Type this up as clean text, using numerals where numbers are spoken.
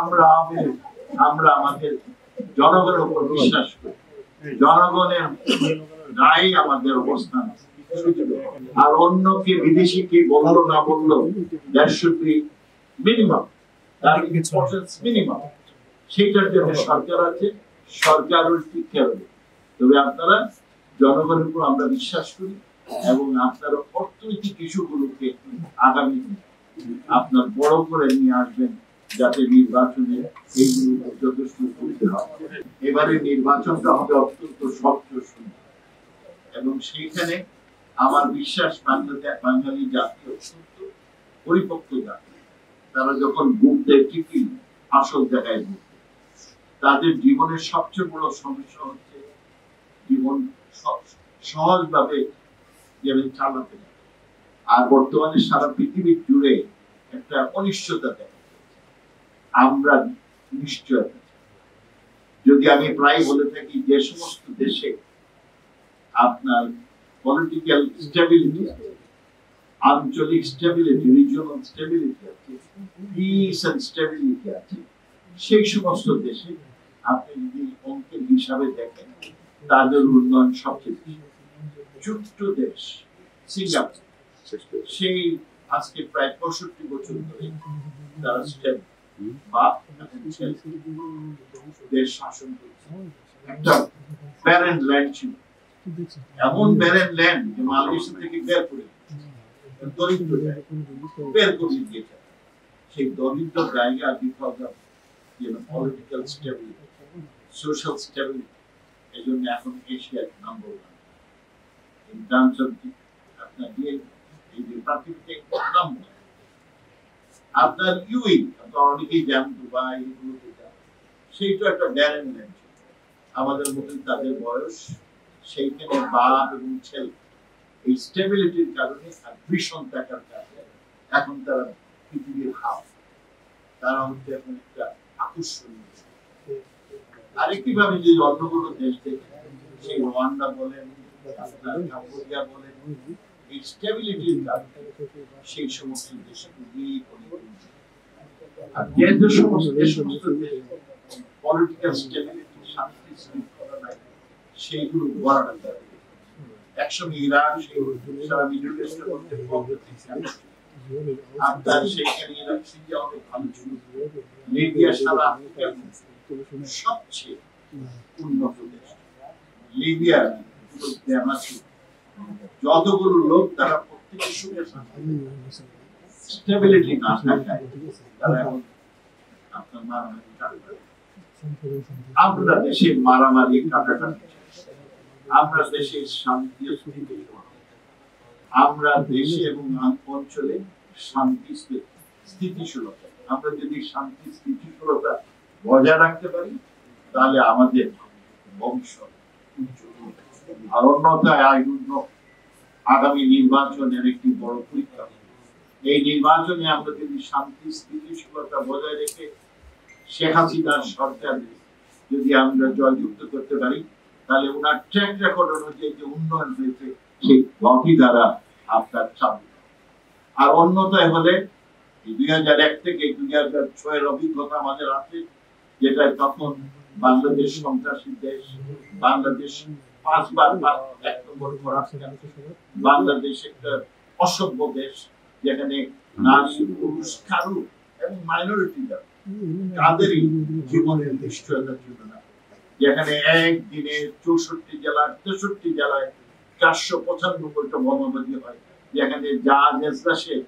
আমরা আমরা আমাদের জনগণের উপর বিশ্বাস করি, জনগণের রায় আমাদের অবস্থান। আর অন্যকে বিদেশি কি বললো না বললো, দ্যাট শুড বি মিনিমাম, তার ইম্পর্টেন্স মিনিমাম। সেটার জন্য সরকার আছে, সরকার ঠিক করবে। তবে আপনারা জনগণের উপর আমরা বিশ্বাস করি এবং আপনারা অর্থনৈতিক ইস্যুগুলোকে আগামী আপনার বড় করে নিয়ে আসবেন, যাতে নির্বাচনে এইগুলো যথেষ্ট সুবিধা হয়। এবারে নির্বাচনটা হবে অত্যন্ত স্বচ্ছ সুন্দর এবং সেইখানে আমার বিশ্বাস বাঙালি জাতি অত্যন্ত পরিপক্ক জাতি। তারা যখন বুক দেয় ঠিকই আসল জায়গায় বুক, তাদের জীবনের সবচেয়ে বড় সমস্যা হচ্ছে জীবন সহজভাবে যেন চালাতে পারে। আর বর্তমানে সারা পৃথিবী জুড়ে একটা অনিশ্চয়তা দেখা যাচ্ছে। আমরা নিশ্চয়তা, যদি আমি প্রায় বলে থাকি যে সমস্ত দেশে আপনার পলিটিক্যাল স্টেবিলিটি আছে, আঞ্চলিক স্টেবিলিটি, রিজিওনাল স্টেবিলিটি আছে, পিস এন্ড স্টেবিলিটি আছে, সেই সমস্ত দেশে আপনি যদি অঙ্কের হিসাবে দেখেন তাদের উন্নয়ন সবচেয়ে বেশি। ছোট্ট দেশ সিঙ্গাপুর, সেই আজকে প্রায় 65 বছর ধরে তারা স্টেবল বা দেশ শাসন করছে। একটা ব্যারেন ল্যান্ড ছিল, এমন ব্যারেন ল্যান্ড যে মালয়েশিয়া থেকে বের করে দরিদ্র বের করে দিয়েছে। সেই দরিদ্র জায়গা because of political stability, social stability, এই জন্য এখন এশিয়ার নাম্বার 1 ইন টার্মস অফ আপনার এই যে প্রাকৃতিক নাম্বার। আপনার ইউই আপনার অনেকেই জানেন, দুবাই এগুলোতে যান, সেইটা একটা ব্যারেন ল্যান্ড। আমাদের মতোই তাদের বয়স, সেইখানে বাপ এবং ছেলে এই স্টেবিলিটির কারণে আর ভীষণ টাকার কারণে এখন তারা পৃথিবীর হাফ, তারা হচ্ছে এখন একটা আকর্ষণীয়। আরেকটি ভাবে যদি অন্যগুলো দেশ দেখে, সেই রোয়ান্ডা বলেন, কাম্বোডিয়া বলেন, এই স্টেবিলিটির কারণে সেই সমস্ত দেশগুলি আর যে সমস্ত পলিটিক্যাল স্টেবিলিটি, শান্তি শৃঙ্খলা নাই, সেইগুলো গড়াটা যায়। একসময় ইরাক সারা মিডল ইস্টের মধ্যে আপনার সেইখানে ইরাক সিরিয়া অনেক ভালো ছিল, লিবিয়া সারা আফ্রিকার সবচেয়ে উন্নত দেশ। লিবিয়া যতগুলো লোক তারা প্রত্যেকের সুখে স্টেবিলিটি না থাকায় তারা এখন আপনার মারামারি কাটাকাটি। আমরা দেশে মারামারি কাটাকাটি, আমরা দেশে শান্তি, আমরা দেশে এবং অঞ্চলে শান্তি স্থিতিশীলতা, আমরা যদি শান্তি স্থিতিশীলতা বজায় রাখতে পারি তাহলে আমাদের ভবিষ্যৎ উজ্জ্বল। আর অন্যথায় আগামী নির্বাচনের একটি বড় পরীক্ষা। এই নির্বাচনে আমরা যদি শান্তি স্থিতিশীলতা বজায় রেখে শেখ হাসিনার সরকার যদি আমরা জয়যুক্ত করতে পারি, তাহলে ওনার ট্র্যাক রেকর্ড অনুযায়ী যে উন্নয়ন হয়েছে সেই গতি দ্বারা আপনার চালু। আর অন্যথায় হলে 2001 থেকে 2006 অভিজ্ঞতা আমাদের আছে, যেটা তখন বাংলাদেশ সন্ত্রাসী দেশ, বাংলাদেশ 5 বার 1 নম্বর করাপশন, বাংলাদেশ একটা অসভ্য দেশ, যেখানে নারী পুরুষ কারু এবং মাইনরিটিরা তাদেরই জীবনের নিশ্চয়তা ছিল না, যেখানে একদিনে 64 জেলার 63 জেলায় 495টা বোমাবাজি হয়, যেখানে জাহাজ এসরাসে